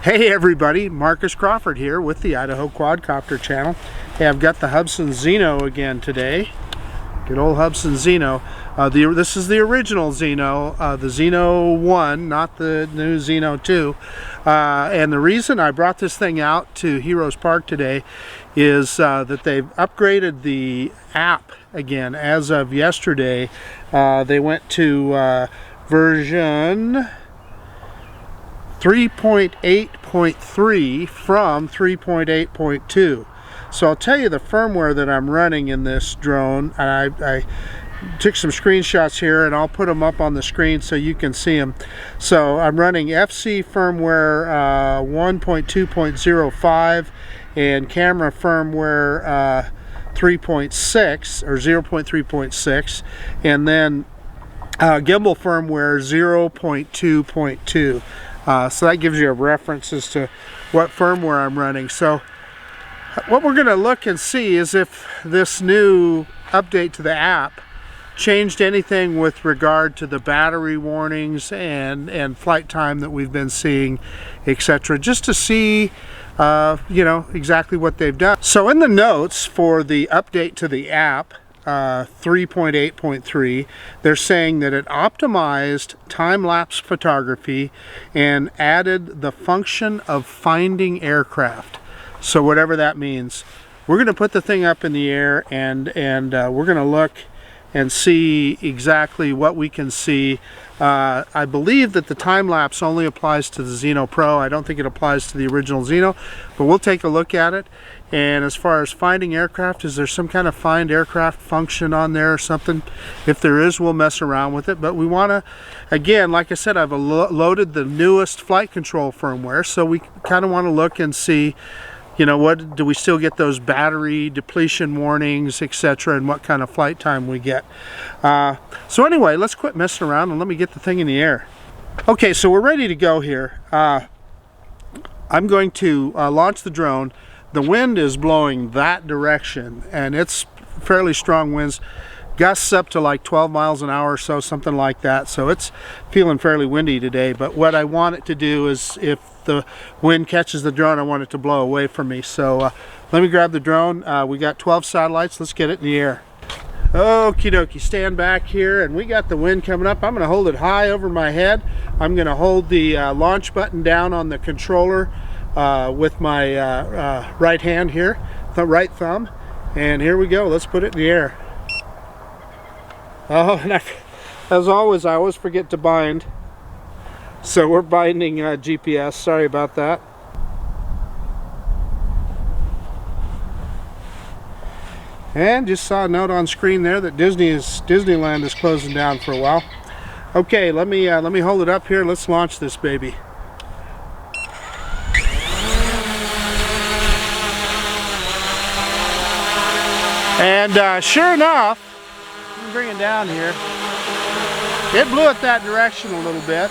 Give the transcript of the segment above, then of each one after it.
Hey everybody, Marcus Crawford here with the Idaho Quadcopter channel. Hey, I've got the Hubsan Zino again today. Good old Hubsan Zino. This is the original Zino, the Zino 1, not the new Zino 2. And the reason I brought this thing out to Heroes Park today is that they've upgraded the app again. As of yesterday, they went to version 3.8.3 from 3.8.2. So I'll tell you the firmware that I'm running in this drone. I took some screenshots here and I'll put them up on the screen so you can see them. So I'm running FC firmware 1.2.05 and camera firmware 3.6 or 0.3.6, and then gimbal firmware 0.2.2. So that gives you a reference as to what firmware I'm running. So what we're going to look and see is if this new update to the app changed anything with regard to the battery warnings and flight time that we've been seeing, etc. Just to see you know, exactly what they've done. So in the notes for the update to the app, 3.8.3, they're saying that it optimized time-lapse photography and added the function of finding aircraft. So whatever that means, we're going to put the thing up in the air and we're going to look and see exactly what we can see. I believe that the time-lapse only applies to the Zino Pro. I don't think it applies to the original Zino, but we'll take a look at it. And as far as finding aircraft, is there some kind of find aircraft function on there or something? If there is, we'll mess around with it. But we want to, again, like I said, I've loaded the newest flight control firmware, so we kind of want to look and see, you know, what do we still get those battery depletion warnings, etc., and what kind of flight time we get. So anyway, let's quit messing around and let me get the thing in the air. Okay, so we're ready to go here. I'm going to launch the drone. The wind is blowing that direction, and it's fairly strong winds, gusts up to like 12 miles an hour or so, something like that. So it's feeling fairly windy today. But what I want it to do is, if the wind catches the drone, I want it to blow away from me. So let me grab the drone. We got 12 satellites. Let's get it in the air. Okie dokie, stand back here, and we got the wind coming up. I'm going to hold it high over my head. I'm going to hold the launch button down on the controller with my right hand here, the right thumb, and here we go. Let's put it in the air. Oh, and as always, I always forget to bind, so we're binding GPS. Sorry about that. And just saw a note on screen there that Disneyland is closing down for a while. Okay, let me hold it up here. Let's launch this baby. And sure enough, let me bring it down here. It blew it that direction a little bit.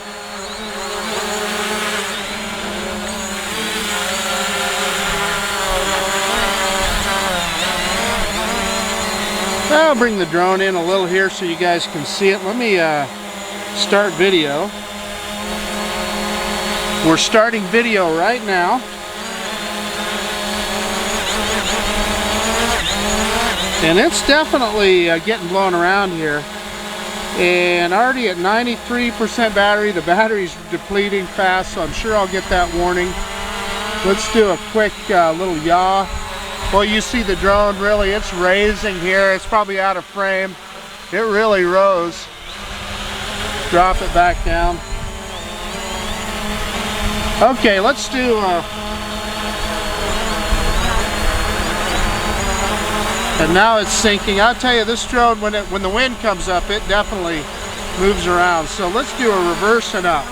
I'll bring the drone in a little here so you guys can see it. Let me start video. We're starting video right now. And it's definitely getting blown around here. And already at 93% battery, the battery's depleting fast, so I'm sure I'll get that warning. Let's do a quick little yaw. Well, you see the drone, really, it's raising here. It's probably out of frame. It really rose. Drop it back down. Okay, let's do and now it's sinking. I'll tell you, this drone, when the wind comes up, it definitely moves around. So let's do a reverse and up.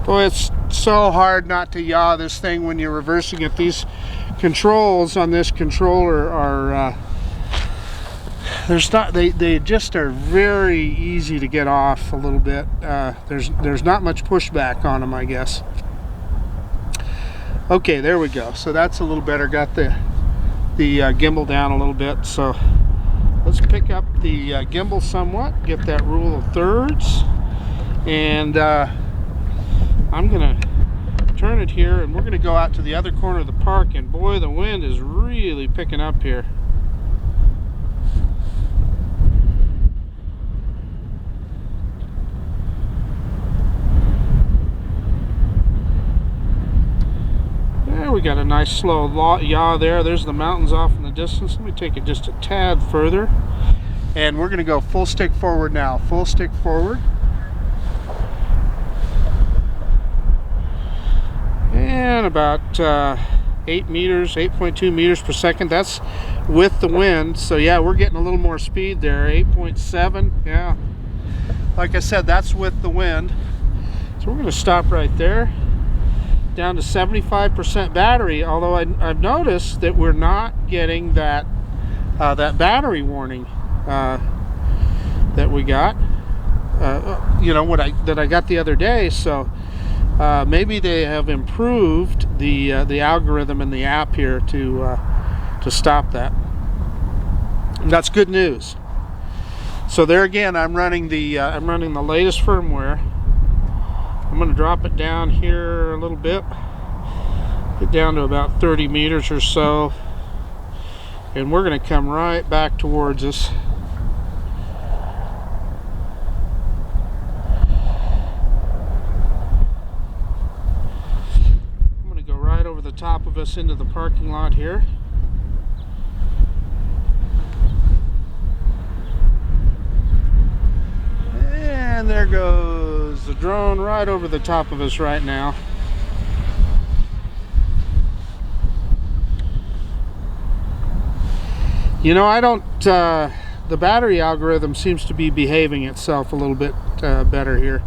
Boy, it's so hard not to yaw this thing when you're reversing it. These controls on this controller are they just are very easy to get off a little bit. There's not much pushback on them, I guess. Okay, there we go. So that's a little better. Got the the gimbal down a little bit. So let's pick up the gimbal somewhat, get that rule of thirds, and I'm gonna turn it here, and we're gonna go out to the other corner of the park, and boy, the wind is really picking up here. There we got a nice slow yaw there. There's the mountains off in the distance. Let me take it just a tad further, and we're gonna go full stick forward now. Full stick forward. And about 8 meters, 8.2 meters per second. That's with the wind. So yeah, we're getting a little more speed there. 8.7, yeah. Like I said, that's with the wind. So we're gonna stop right there. Down to 75% battery, although I've noticed that we're not getting that that battery warning that we got, you know, that I got the other day. So maybe they have improved the algorithm in the app here to stop that. And that's good news. So there again, I'm running the latest firmware. I'm going to drop it down here a little bit, get down to about 30 meters or so, and we're going to come right back towards us. I'm going to go right over the top of us into the parking lot here. And there goes the drone right over the top of us right now. You know, I don't, the battery algorithm seems to be behaving itself a little bit better here.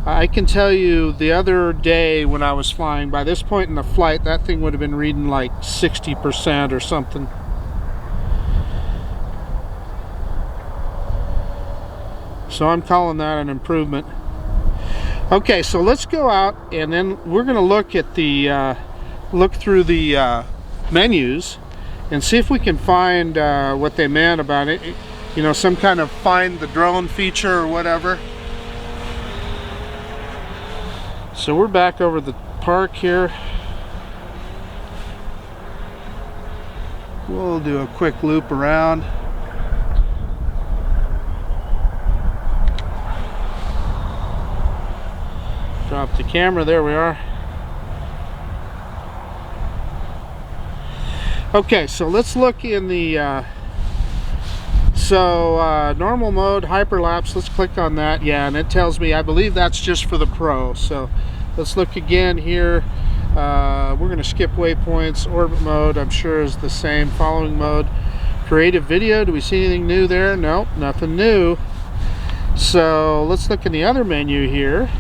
I can tell you the other day when I was flying, by this point in the flight, that thing would have been reading like 60% or something. So I'm calling that an improvement. Okay, so let's go out, and then we're going to look at the look through the menus and see if we can find what they meant about it. You know, some kind of find the drone feature or whatever. So we're back over the park here. We'll do a quick loop around. Drop the camera, there we are. Okay, so let's look in the normal mode, hyperlapse. Let's click on that. Yeah, and it tells me, I believe that's just for the Pro. So let's look again here. We're going to skip waypoints. Orbit mode, I'm sure, is the same. Following mode, creative video. Do we see anything new there? Nope, nothing new. So let's look in the other menu here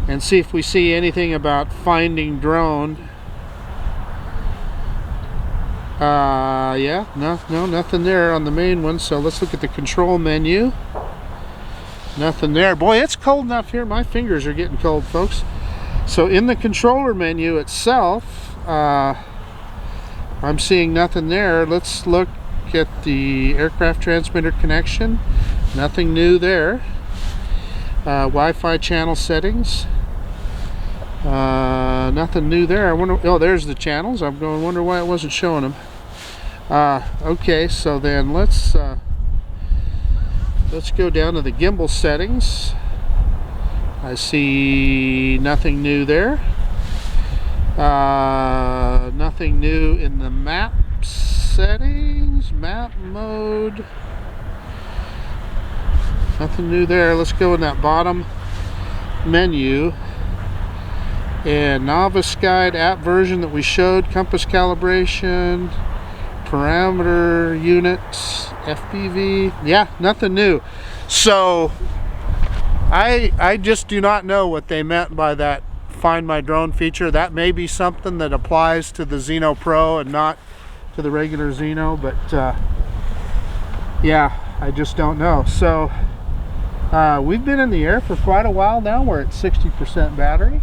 and see if we see anything about finding drone. Yeah, no, nothing there on the main one. So let's look at the control menu. Nothing there. Boy, it's cold enough here. My fingers are getting cold, folks. So in the controller menu itself, I'm seeing nothing there. Let's look at the aircraft transmitter connection. Nothing new there. Wi-Fi channel settings. Nothing new there. I wonder. Oh, there's the channels. I'm going to wonder why it wasn't showing them. Okay, so then let's go down to the gimbal settings. I see nothing new there. Nothing new in the map settings, map mode. Nothing new there. Let's go in that bottom menu. And novice guide app version that we showed, compass calibration, parameter units, FPV. Yeah, nothing new. So I just do not know what they meant by that find my drone feature. That may be something that applies to the Zino Pro and not to the regular Zino, but yeah, I just don't know. So we've been in the air for quite a while now. We're at 60% battery.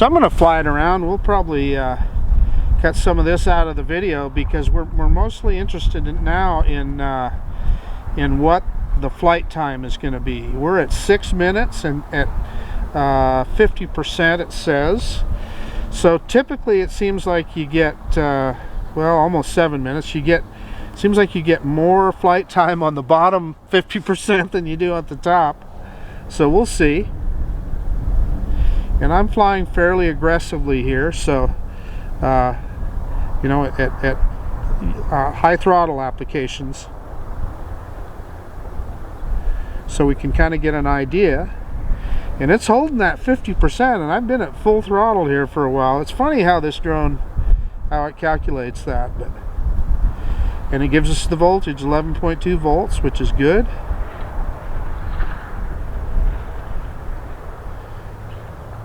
So I'm going to fly it around. We'll probably cut some of this out of the video because we're mostly interested now in what the flight time is going to be. We're at 6 minutes and at 50% it says. So typically it seems like you get well, almost 7 minutes. Seems like you get more flight time on the bottom 50% than you do at the top. So we'll see. And I'm flying fairly aggressively here, so you know, at high throttle applications, so we can kind of get an idea. And it's holding that 50%, and I've been at full throttle here for a while. It's funny how this drone, how it calculates that, but and it gives us the voltage, 11.2 volts, which is good.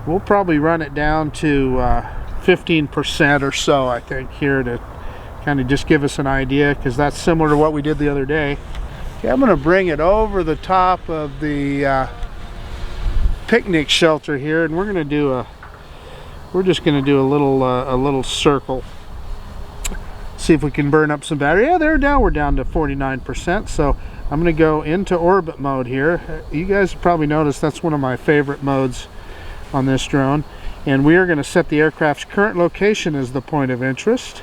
We'll probably run it down to 15% or so, I think, here to kind of just give us an idea, because that's similar to what we did the other day. Okay, I'm going to bring it over the top of the picnic shelter here, and we're just going to do a little circle. See if we can burn up some battery. Yeah, we're down to 49%. So I'm going to go into orbit mode here. You guys have probably noticed that's one of my favorite modes on this drone. And we are going to set the aircraft's current location as the point of interest.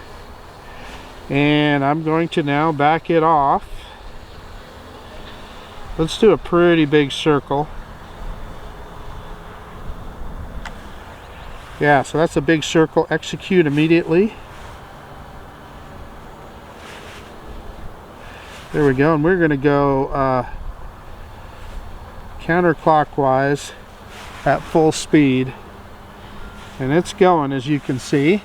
And I'm going to now back it off. Let's do a pretty big circle. Yeah, so that's a big circle. Execute immediately. There we go, and we're going to go counterclockwise at full speed. And it's going, as you can see,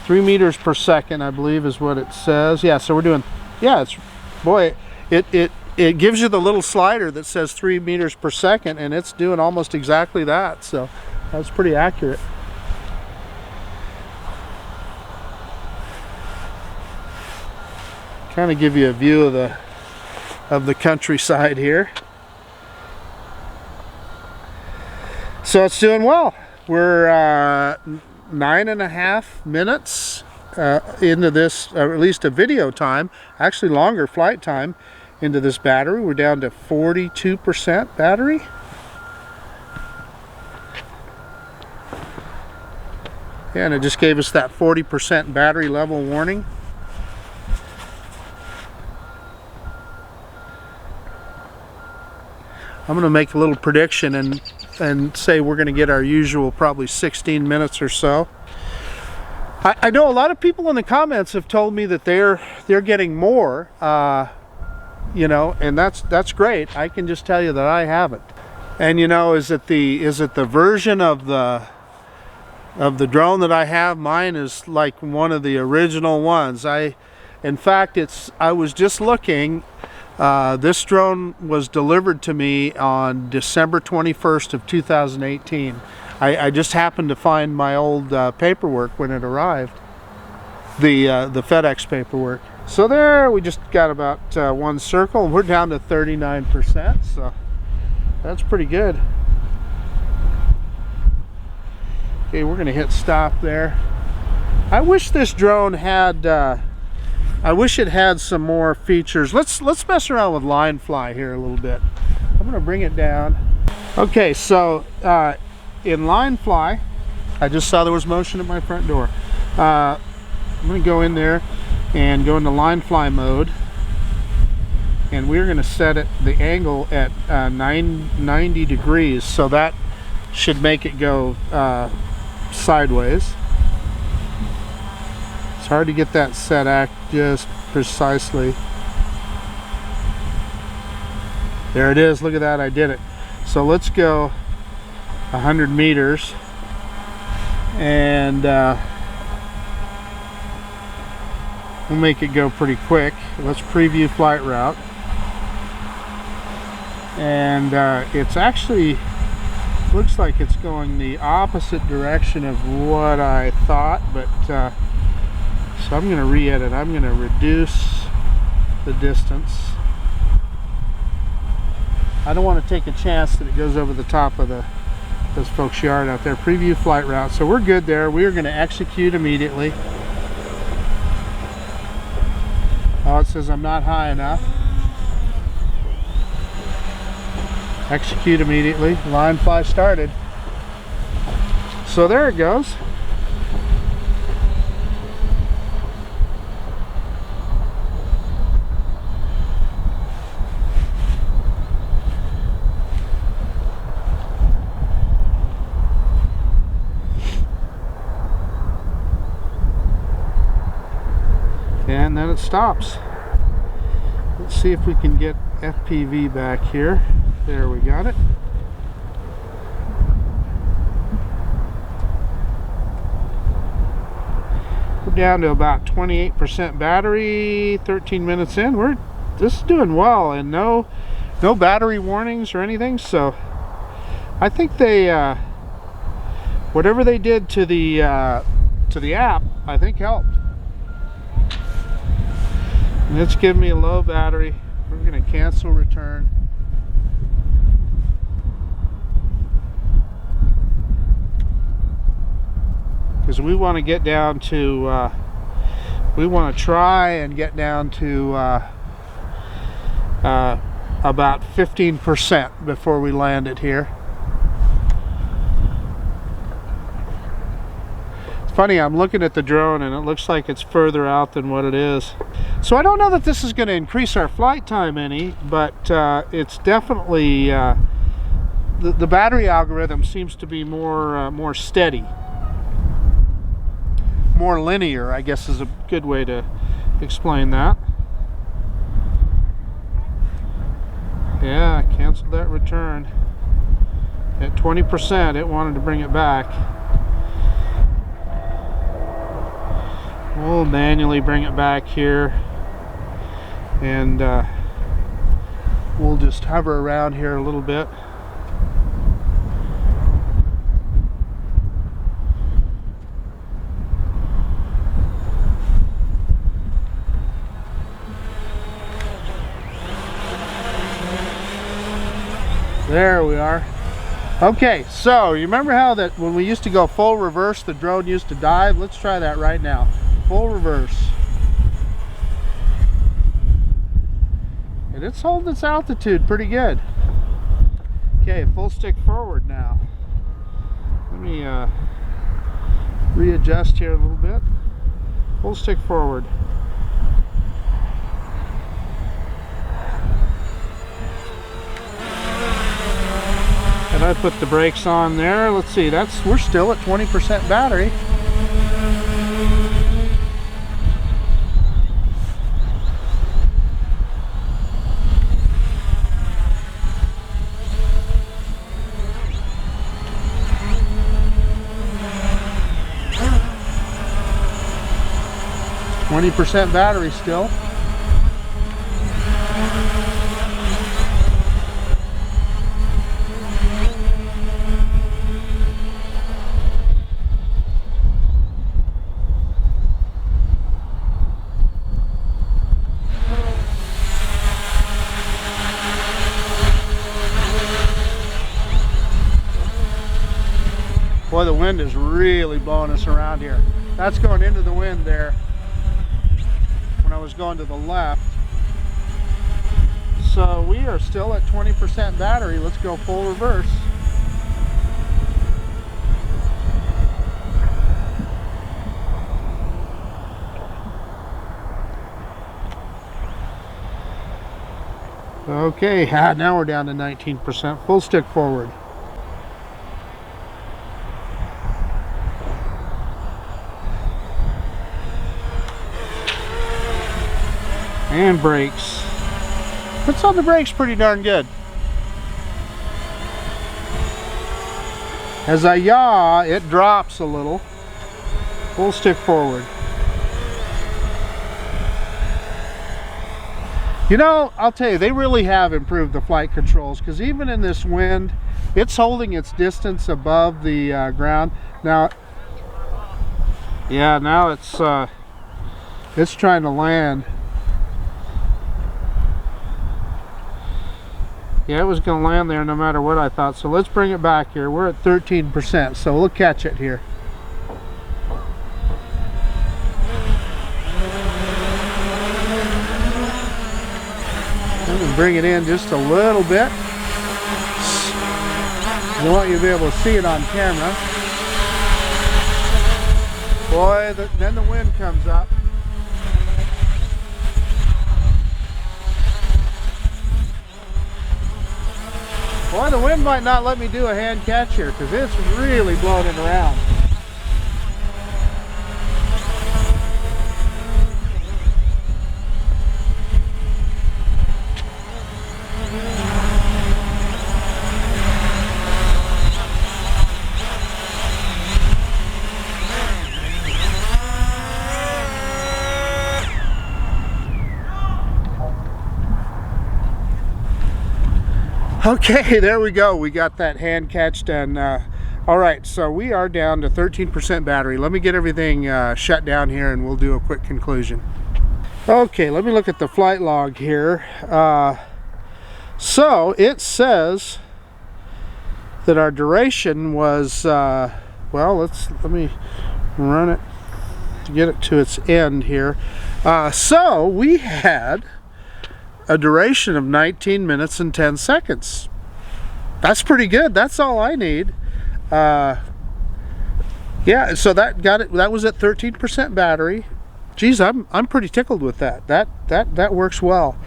3 meters per second, I believe is what it says. Yeah, so we're doing, yeah, it's, boy, it gives you the little slider that says 3 meters per second, and it's doing almost exactly that. So that's pretty accurate. Kind of give you a view of the countryside here. So it's doing well. We're 9.5 minutes into this, or at least a video time, actually longer flight time into this battery. We're down to 42% battery. Yeah, and it just gave us that 40% battery level warning. I'm going to make a little prediction and say we're going to get our usual probably 16 minutes or so. I know a lot of people in the comments have told me that they're getting more, you know, and that's great. I can just tell you that I haven't. And you know, is it the version of the drone that I have? Mine is like one of the original ones. In fact, I was just looking. This drone was delivered to me on December 21st of 2018. I just happened to find my old paperwork when it arrived, the FedEx paperwork. So there, we just got about one circle. We're down to 39%, so that's pretty good. Okay, we're going to hit stop there. I wish this drone had I wish it had some more features. Let's mess around with line fly here a little bit. I'm going to bring it down. Okay, so in line fly, I just saw there was motion at my front door. I'm going to go in there and go into line fly mode, and we're going to set it the angle at 90 degrees, so that should make it go sideways. It's hard to get that set just precisely. There it is. Look at that. I did it. So let's go 100 meters and we'll make it go pretty quick. Let's preview flight route. And it's actually looks like it's going the opposite direction of what I thought, but so I'm going to re-edit. I'm going to reduce the distance. I don't want to take a chance that it goes over the top of those folks' yard out there. Preview flight route. So we're good there. We are going to execute immediately. Oh, it says I'm not high enough. Execute immediately. Line fly started. So there it goes. And then it stops. Let's see if we can get FPV back here. There, we got it. We're down to about 28% battery, 13 minutes in. This is doing well, and no battery warnings or anything, so I think they whatever they did to the app, I think helped. And it's giving me a low battery. We're going to cancel return. Because we want to get down to, we want to try and get down to about 15% before we land it here. It's funny, I'm looking at the drone and it looks like it's further out than what it is. So I don't know that this is going to increase our flight time any, but it's definitely, the battery algorithm seems to be more steady. More linear, I guess, is a good way to explain that. Yeah, I canceled that return. At 20%, it wanted to bring it back. We'll manually bring it back here, and we'll just hover around here a little bit. There we are. Okay, so you remember how that when we used to go full reverse, the drone used to dive? Let's try that right now. Full reverse. And it's holding its altitude pretty good. Okay, full stick forward now. Let me readjust here a little bit. Full stick forward. And I put the brakes on there. Let's see, we're still at 20% battery. %, battery still. Boy, the wind is really blowing us around here. That's going into the wind there when I was going to the left. So we are still at 20% battery. Let's go full reverse. Okay, now we're down to 19%. Full stick forward. And brakes. Puts on the brakes pretty darn good. As I yaw, it drops a little. Full stick forward. You know, I'll tell you, they really have improved the flight controls, because even in this wind, it's holding its distance above the ground. Now, yeah, now it's trying to land. Yeah, it was going to land there no matter what I thought. So let's bring it back here. We're at 13%, so we'll catch it here. I'm going to bring it in just a little bit. I want you to be able to see it on camera. Boy, then the wind comes up. Boy, the wind might not let me do a hand catch here because it's really blowing it around. Okay, there we go. We got that hand catched, and all right, so we are down to 13% battery. Let me get everything shut down here and we'll do a quick conclusion. Okay, let me look at the flight log here. So it says that our duration was well, let me run it to get it to its end here. So we had a duration of 19 minutes and 10 seconds. That's pretty good. That's all I need. Yeah, so that got it. That was at 13% battery. Geez, I'm pretty tickled with that. That works well.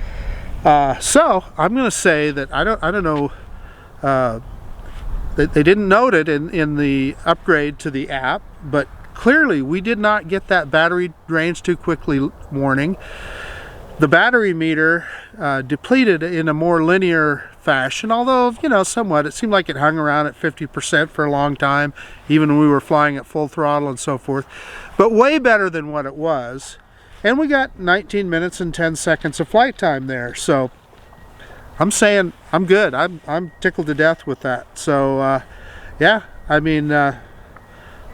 So I'm going to say that I don't know. They didn't note it in the upgrade to the app, but clearly we did not get that battery drains too quickly warning. The battery meter depleted in a more linear fashion, although, you know, somewhat. It seemed like it hung around at 50% for a long time, even when we were flying at full throttle and so forth. But way better than what it was. And we got 19 minutes and 10 seconds of flight time there. So I'm saying I'm good. I'm tickled to death with that. So yeah, I mean,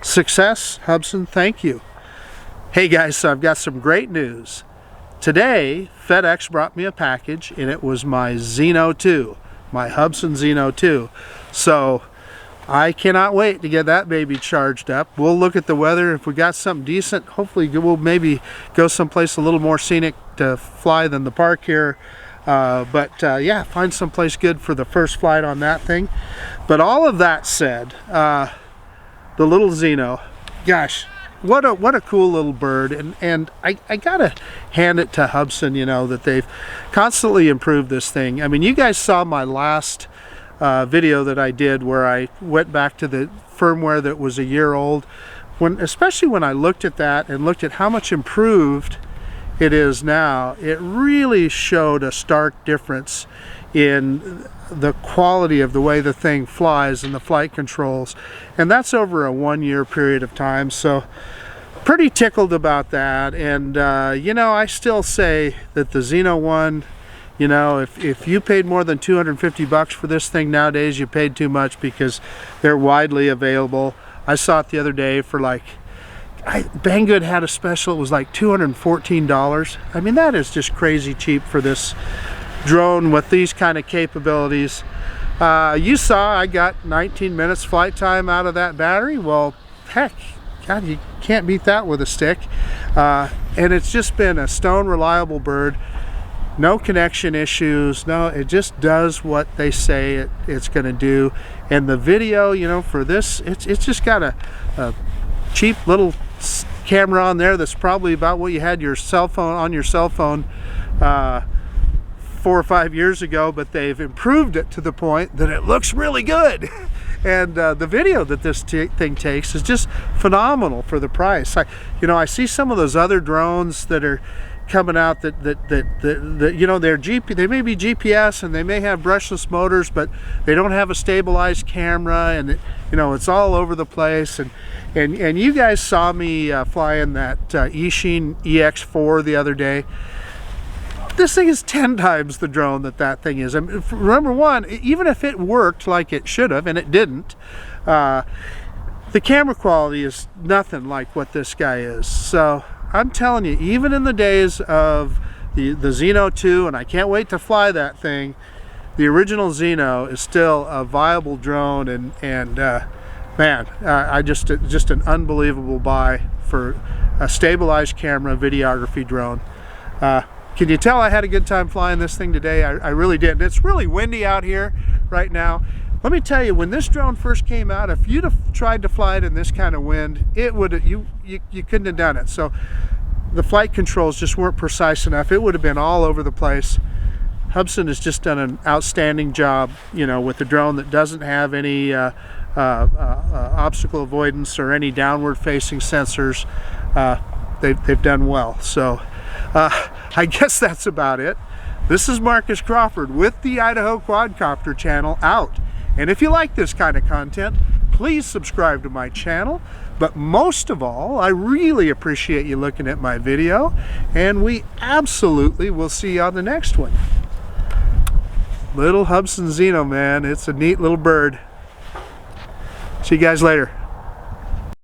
success, Hubsan, thank you. Hey guys, so I've got some great news. Today, FedEx brought me a package, and it was my Zino 2, my Hubsan Zino 2. So I cannot wait to get that baby charged up. We'll look at the weather. If we got something decent, hopefully we'll maybe go someplace a little more scenic to fly than the park here. Yeah, find someplace good for the first flight on that thing. But all of that said, the little Zino, gosh, what a cool little bird, and I gotta hand it to Hubsan, you know, that they've constantly improved this thing. I mean, you guys saw my last video that I did where I went back to the firmware that was a year old, especially when I looked at that and looked at how much improved it is now. It really showed a stark difference in the quality of the way the thing flies and the flight controls, and that's over a 1-year period of time. So pretty tickled about that. And you know, I still say that the Zino 1, you know, if you paid more than 250 bucks for this thing nowadays, you paid too much, because they're widely available. I saw it the other day for like, Banggood had a special. It was like $214. I mean, that is just crazy cheap for this drone with these kind of capabilities. You saw I got 19 minutes flight time out of that battery. Well, heck, God, you can't beat that with a stick. And it's just been a stone reliable bird. No connection issues. No, it just does what they say it's going to do. And the video, you know, for this, it's just got a cheap little camera on there that's probably about what you had your cell phone on your cell phone 4 or 5 years ago, but they've improved it to the point that it looks really good. And the video that this thing takes is just phenomenal for the price. You know, I see some of those other drones that are coming out that you know, they may be GPS and they may have brushless motors, but they don't have a stabilized camera, and you know, it's all over the place. And you guys saw me flying that Eachine EX4 the other day. This thing is 10 times the drone that thing is. I mean, number one, even if it worked like it should have, and it didn't, the camera quality is nothing like what this guy is. So I'm telling you, even in the days of the Zino 2, and I can't wait to fly that thing, the original Zino is still a viable drone, and man, just an unbelievable buy for a stabilized camera videography drone. Can you tell I had a good time flying this thing today? I really did. And it's really windy out here right now. Let me tell you, when this drone first came out, if you'd have tried to fly it in this kind of wind, it would you couldn't have done it. So the flight controls just weren't precise enough. It would have been all over the place. Hubsan has just done an outstanding job, you know, with the drone that doesn't have any obstacle avoidance or any downward facing sensors. They've done well. So I guess that's about it. This is Marcus Crawford with the Idaho Quadcopter channel out. And if you like this kind of content, please subscribe to my channel. But most of all, I really appreciate you looking at my video, and we absolutely will see you on the next one. Little Hubsan Zino, man, it's a neat little bird. See you guys later.